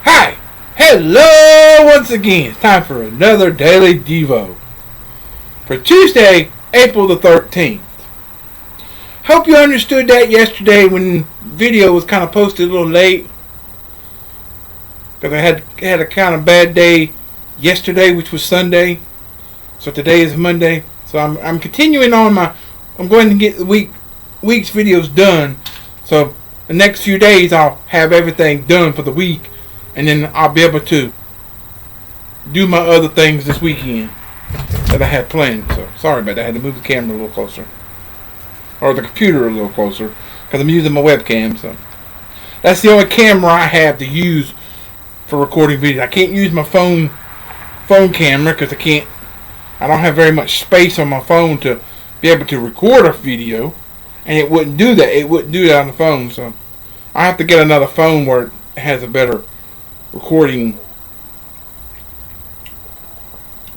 Hi! Hello once again. It's time for another Daily Devo. For Tuesday, April the 13th. Hope you understood that yesterday when video was kind of posted a little late. Because I had a kind of bad day yesterday, which was Sunday. So today is Monday. So I'm continuing on I'm going to get the week's videos done. So the next few days I'll have everything done for the week, and then I'll be able to do my other things this weekend that I had planned. So sorry about that. I had to move the camera a little closer, or the computer a little closer, because I'm using my webcam. So that's the only camera I have to use for recording videos. I can't use my phone camera because I don't have very much space on my phone to be able to record a video, and it wouldn't do that. It wouldn't do that on the phone. So I have to get another phone where it has a better recording.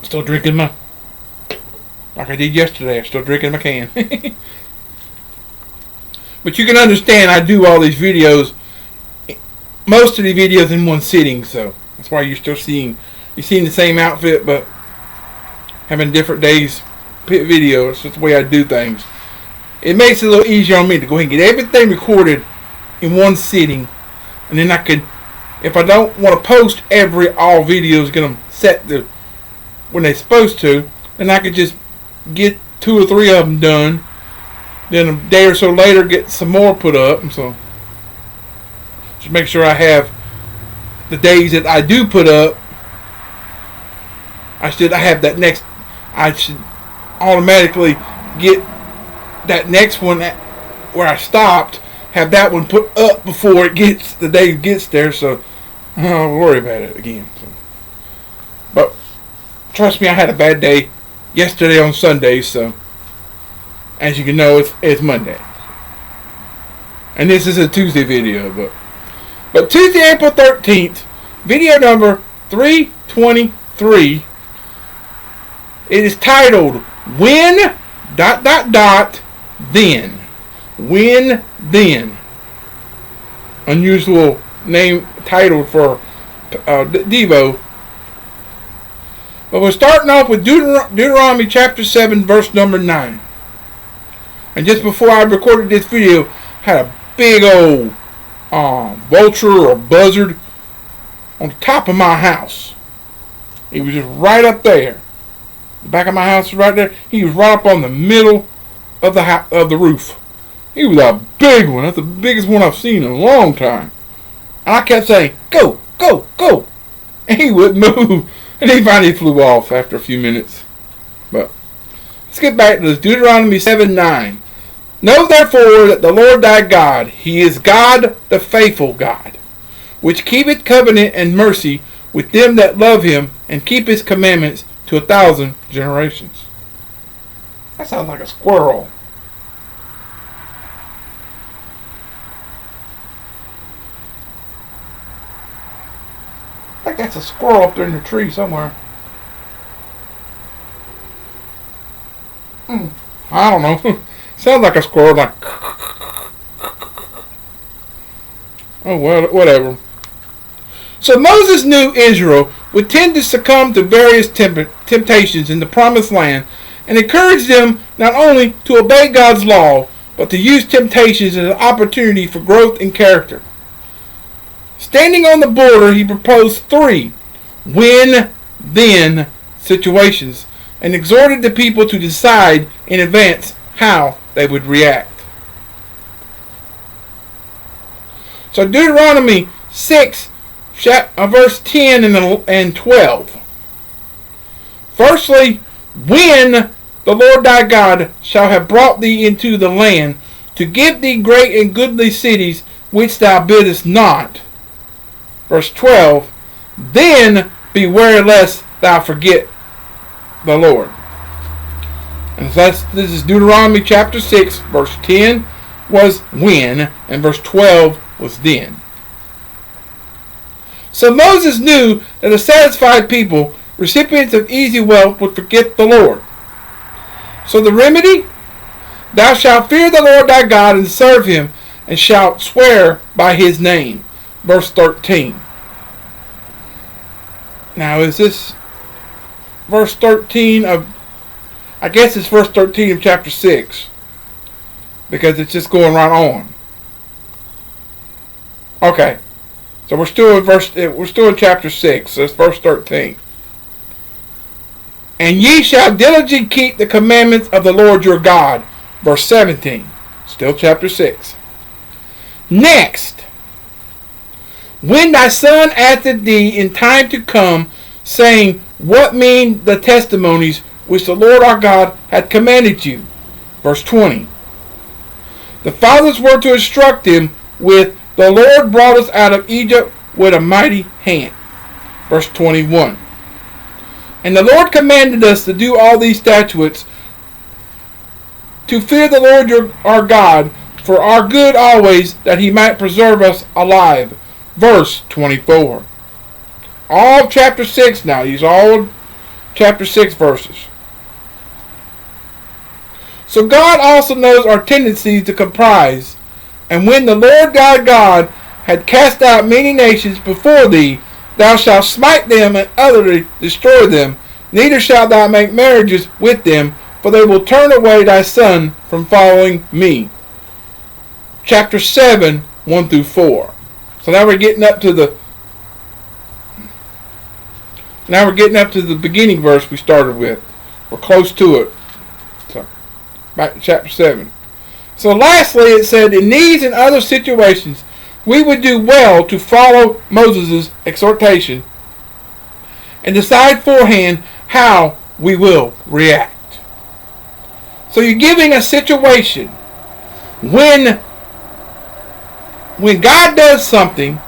Still drinking like I did yesterday. I'm still drinking my can. But you can understand I do all these videos, most of the videos in one sitting, so that's why you're seeing the same outfit, but having different days video. It's just the way I do things. It makes it a little easier on me to go ahead and get everything recorded in one sitting, and then I could, if I don't want to post all videos, get them set to when they're supposed to, then I could just get 2 or 3 of them done. Then a day or so later, get some more put up. And so just make sure I have the days that I do put up. I should automatically get that next one where I stopped, have that one put up before the day gets there, so I don't worry about it again. So. But trust me, I had a bad day yesterday on Sunday, so as you can know, it's Monday. And this is a Tuesday video, but Tuesday, April 13th, video number 323. It is titled When ... Then. When then. Unusual name title for Devo. But we're starting off with Deuteronomy chapter 7, verse number 9. And just before I recorded this video, had a big old vulture or buzzard on the top of my house. He was just right up there. The back of my house was right there. He was right up on the middle of the roof. He was a big one. That's the biggest one I've seen in a long time. And I kept saying, "Go, go, go!" And he wouldn't move. And he finally flew off after a few minutes. But let's get back to this. Deuteronomy 7:9. Know therefore that the Lord thy God, He is God, the faithful God, which keepeth covenant and mercy with them that love Him, and keep His commandments to 1,000 generations. That sounds like a squirrel. I think that's a squirrel up there in the tree somewhere. I don't know. Sounds like a squirrel. Like, oh well, whatever. So Moses knew Israel would tend to succumb to various temptations in the promised land, and encouraged them not only to obey God's law, but to use temptations as an opportunity for growth in character. Standing on the border, he proposed 3 when-then situations and exhorted the people to decide in advance how they would react. So Deuteronomy 6, verse 10 and 12. Firstly, when the Lord thy God shall have brought thee into the land to give thee great and goodly cities which thou buildest not. Verse 12, then beware lest thou forget the Lord. And this is Deuteronomy chapter 6, verse 10 was when, and verse 12 was then. So Moses knew that a satisfied people, recipients of easy wealth, would forget the Lord. So the remedy? Thou shalt fear the Lord thy God and serve Him, and shalt swear by his name. Verse 13. Now, is this verse 13 of, I guess it's verse 13 of chapter 6, because it's just going right on. Okay, so we're still in chapter 6, so it's verse 13. And ye shall diligently keep the commandments of the Lord your God. Verse 17, still chapter 6. Next, when thy son asketh thee in time to come, saying, what mean the testimonies which the Lord our God hath commanded you? Verse 20. The fathers were to instruct him with, the Lord brought us out of Egypt with a mighty hand. Verse 21. And the Lord commanded us to do all these statutes, to fear the Lord our God, for our good always, that he might preserve us alive. Verse 24. All chapter 6 now. These are all chapter 6 verses. So God also knows our tendencies to comprise. And when the Lord thy God had cast out many nations before thee, thou shalt smite them and utterly destroy them. Neither shalt thou make marriages with them, for they will turn away thy son from following me. Chapter 7, 1 through 4. So now we're getting up to the beginning verse we started with. We're close to it. So back to chapter 7. So lastly, it said, in these and other situations, we would do well to follow Moses' exhortation and decide forehand how we will react. So you're giving a situation when God does something.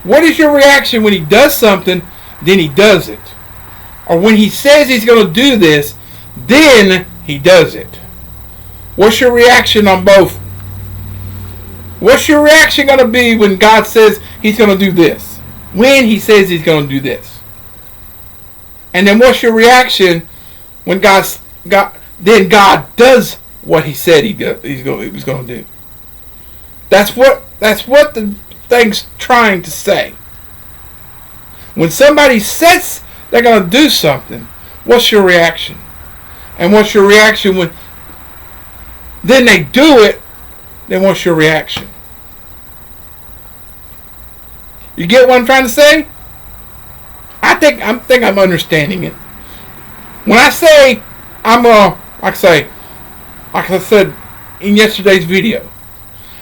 What is your reaction when he does something, then he does it? Or when he says he's going to do this, then he does it? What's your reaction on both? What's your reaction going to be when God says he's going to do this? When he says he's going to do this? And then what's your reaction when God does what he said he was going to do? That's what the thing's trying to say. When somebody says they're going to do something, what's your reaction? And what's your reaction when then they do it? Then what's your reaction? You get what I'm trying to say? I think I'm understanding it. When I say like I said in yesterday's video,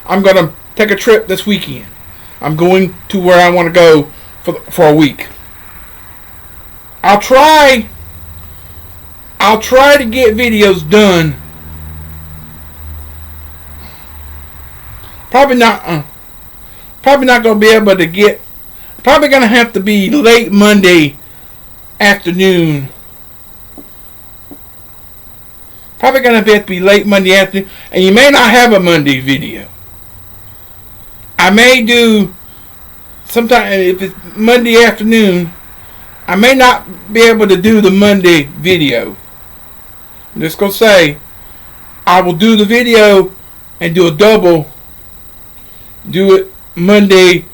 I'm gonna take a trip this weekend. I'm going to where I want to go for a week. I'll try to get videos done. Probably not going to be able to get. Probably going to have to be late Monday afternoon. Probably going to have to be late Monday afternoon, and you may not have a Monday video. I may do sometime if it's Monday afternoon. I may not be able to do the Monday video. I'm just going to say I will do the video and do a double. Do it Monday,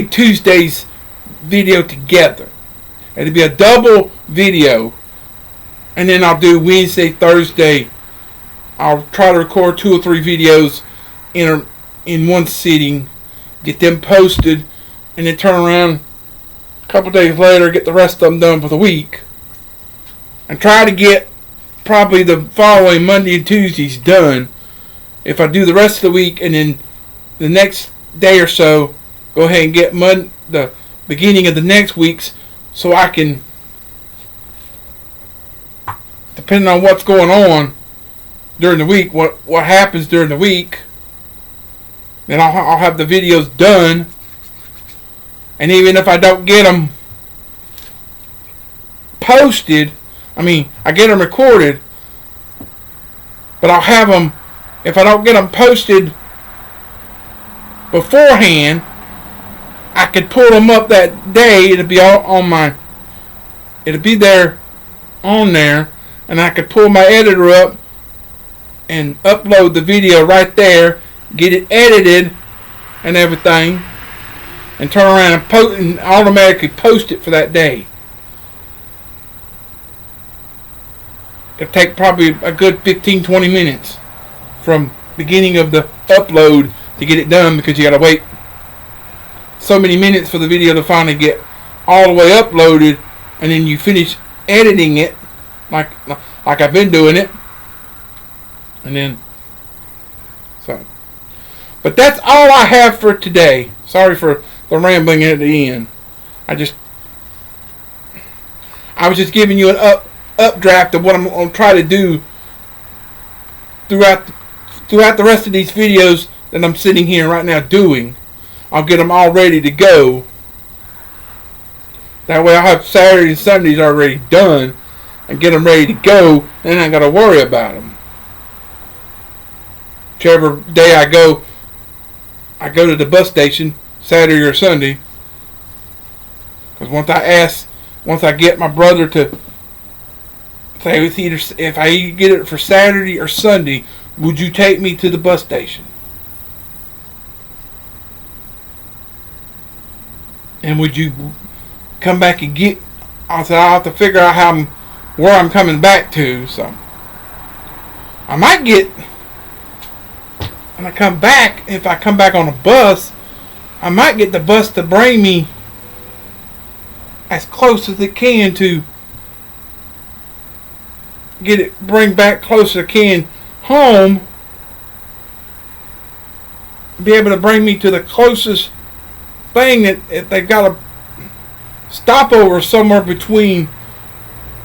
Tuesday's video together. It'll be a double video. And then I'll do Wednesday, Thursday. I'll try to record 2 or 3 videos in one sitting. Get them posted. And then turn around a couple days later. Get the rest of them done for the week. And try to get probably the following Monday and Tuesdays done. If I do the rest of the week. And then the next day or so, go ahead and get the beginning of the next week's, so I can, depending on what's going on during the week, what happens during the week, then I'll have the videos done. And even if I don't get them posted, I get them recorded, but I'll have them, if I don't get them posted beforehand, I could pull them up that day. It'll be all on my it'll be there on there, and I could pull my editor up and upload the video right there, get it edited and everything, and turn around and automatically post it for that day. It'll take probably a good 15-20 minutes from beginning of the upload to get it done, because you gotta wait so many minutes for the video to finally get all the way uploaded, and then you finish editing it like I've been doing it, and then but that's all I have for today. Sorry for the rambling at the end. I was just giving you an updraft of what I'm going to try to do throughout the rest of these videos that I'm sitting here right now doing. I'll get them all ready to go. That way I'll have Saturdays and Sundays already done and get them ready to go, and I ain't got to worry about them. Whichever day I go to the bus station, Saturday or Sunday. Because once I get my brother to say, if I get it for Saturday or Sunday, would you take me to the bus station? And would you come back and get? I'll have to figure out where I'm coming back to. So I might get. When I come back, if I come back on a bus, I might get the bus to bring me as close as it can to bring back close as it can home. Be able to bring me to the closest thing that if they've got a stopover somewhere between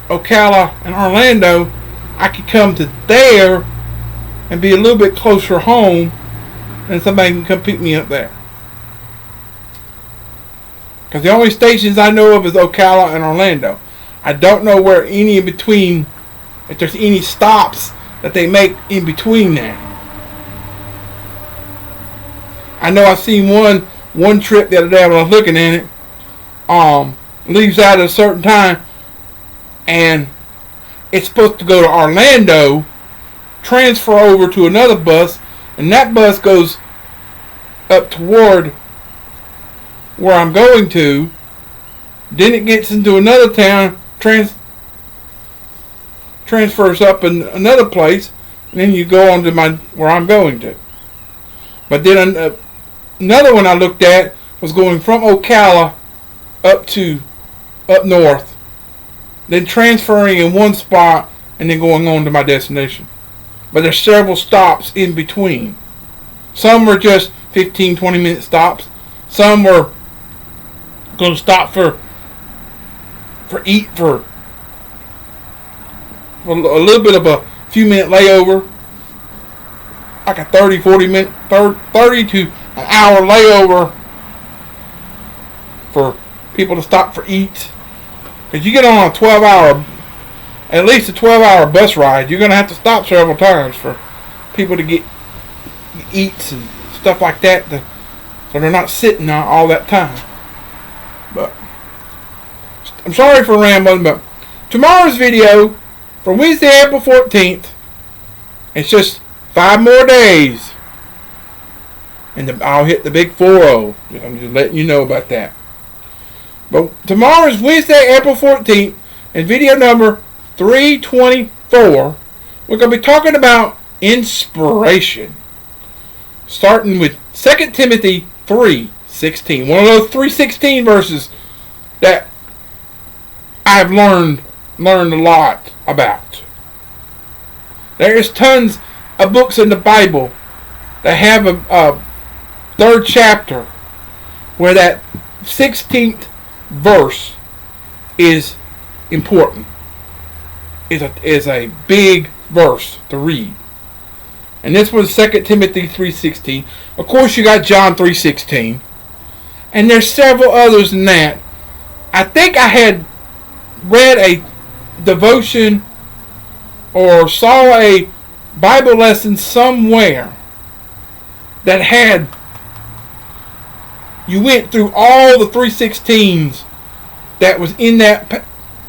Ocala and Orlando, I could come to there and be a little bit closer home, and somebody can come pick me up there. Because the only stations I know of is Ocala and Orlando. I don't know where any in between, if there's any stops that they make in between there. I know I seen one trip the other day when I was looking at it. Leaves out at a certain time, and it's supposed to go to Orlando, transfer over to another bus, and that bus goes up toward where I'm going to. Then it gets into another town, transfers up in another place, and then you go on to where I'm going to. But then another one I looked at was going from Ocala up north, then transferring in one spot and then going on to my destination. But there's several stops in between. Some were just 15-20 minute stops. Some were going to stop for a little bit of a few minute layover, like a 30 to an hour layover for people to stop for eats. Because you get on at least a 12-hour bus ride, you're going to have to stop several times for people to get eats and stuff like that, so they're not sitting all that time. But I'm sorry for rambling, but tomorrow's video for Wednesday, April 14th, it's just 5 more days, and I'll hit the big 4-0. I'm just letting you know about that. But tomorrow is Wednesday, April 14th, and video number 324. We're going to be talking about inspiration, starting with 2 Timothy 3:16. One of those 3:16 verses that I've learned a lot about. There's tons of books in the Bible that have a third chapter where that 16th verse is important. Is a big verse to read. And this was 2 Timothy 3:16. Of course you got John 3:16. And there's several others than that. I think I had read a devotion or saw a Bible lesson somewhere that had, you went through all the 3:16s that was in that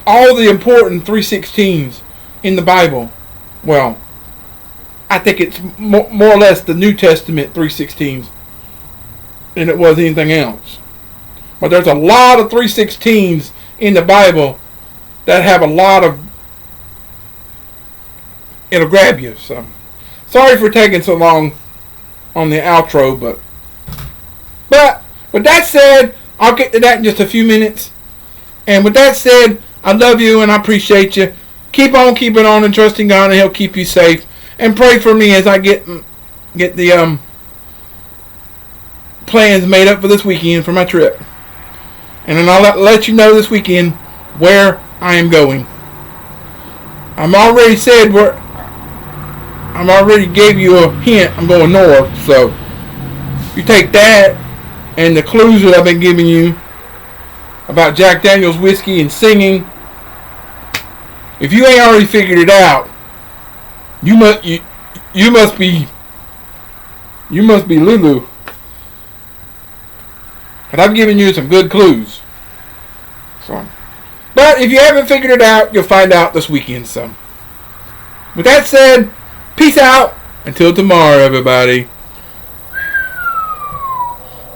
all the important 3:16s in the Bible. Well, I think it's more or less the New Testament 3:16s than it was anything else. But there's a lot of 3:16s in the Bible that have a lot of, it'll grab you. So sorry for taking so long on the outro, but with that said, I'll get to that in just a few minutes. And with that said, I love you and I appreciate you. Keep on keeping on and trusting God, and He'll keep you safe. And pray for me as I get the plans made up for this weekend for my trip. And then I'll let you know this weekend where I am going. I'm already gave you a hint. I'm going north, so you take that and the clues that I've been giving you about Jack Daniel's whiskey and singing. If you ain't already figured it out, you must be Lulu. But I've given you some good clues. So, but if you haven't figured it out, you'll find out this weekend. So, with that said, peace out. Until tomorrow, everybody.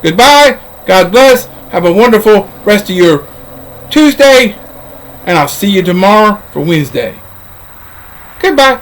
Goodbye. God bless. Have a wonderful rest of your Tuesday. And I'll see you tomorrow for Wednesday. Goodbye.